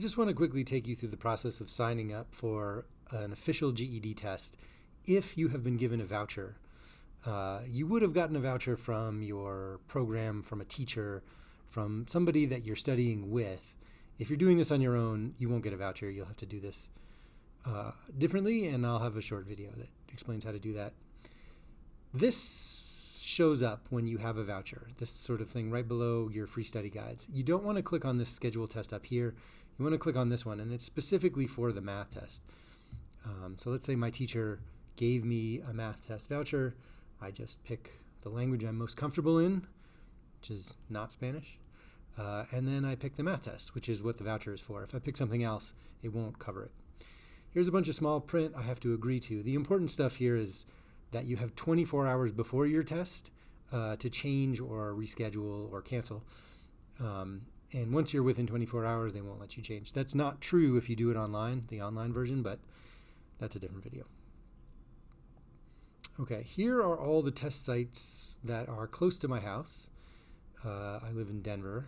I just want to quickly take you through the process of signing up for an official GED test if you have been given a voucher. You would have gotten a voucher from your program, from a teacher, from somebody that you're studying with. If you're doing this on your own, you won't get a voucher. You'll have to do this differently, and I'll have a short video that explains how to do that. This shows up when you have a voucher, this sort of thing right below your free study guides. You don't want to click on this schedule test up here. You want to click on this one, and it's specifically for the math test. So let's say my teacher gave me a math test voucher. I just pick the language I'm most comfortable in, which is not Spanish, and then I pick the math test, which is what the voucher is for. If I pick something else, it won't cover it. Here's a bunch of small print I have to agree to. The important stuff here is that you have 24 hours before your test to change or reschedule or cancel. And once you're within 24 hours, they won't let you change. That's not true if you do it online, the online version, but that's a different video. Okay, here are all the test sites that are close to my house. I live in Denver.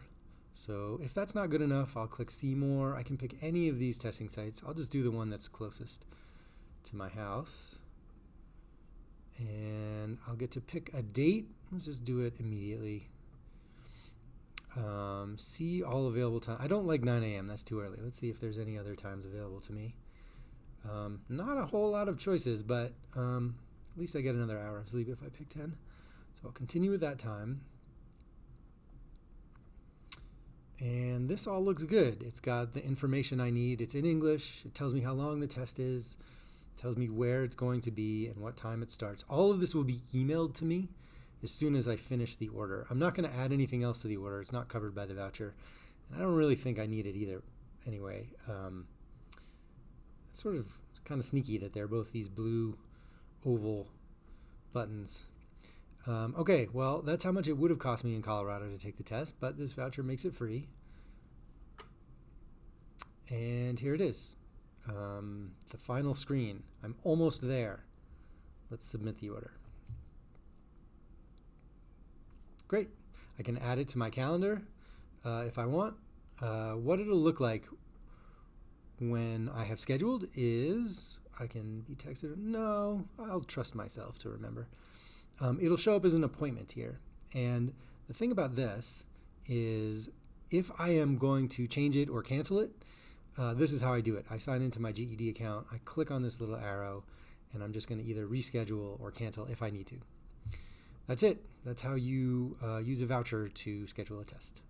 So if that's not good enough, I'll click See More. I can pick any of these testing sites. I'll just do the one that's closest to my house. And I'll get to pick a date. Let's just do it immediately. See all available time. I don't like 9 a.m. That's too early. Let's see if there's any other times available to me. Not a whole lot of choices, but at least I get another hour of sleep if I pick 10. So I'll continue with that time. And this all looks good. It's got the information I need. It's in English. It tells me how long the test is. It tells me where it's going to be and what time it starts. All of this will be emailed to me as soon as I finish the order. I'm not going to add anything else to the order. It's not covered by the voucher. And I don't really think I need it either anyway. It's sort of kind of sneaky that they're both these blue oval buttons. Okay, well, that's how much it would have cost me in Colorado to take the test, but this voucher makes it free. And here it is, the final screen. I'm almost there. Let's submit the order. Great. I can add it to my calendar if I want. What it'll look like when I have scheduled is, I can be texted. No, I'll trust myself to remember. It'll show up as an appointment here. And the thing about this is if I am going to change it or cancel it, this is how I do it. I sign into my GED account. I click on this little arrow, and I'm just going to either reschedule or cancel if I need to. That's it. That's how you use a voucher to schedule a test.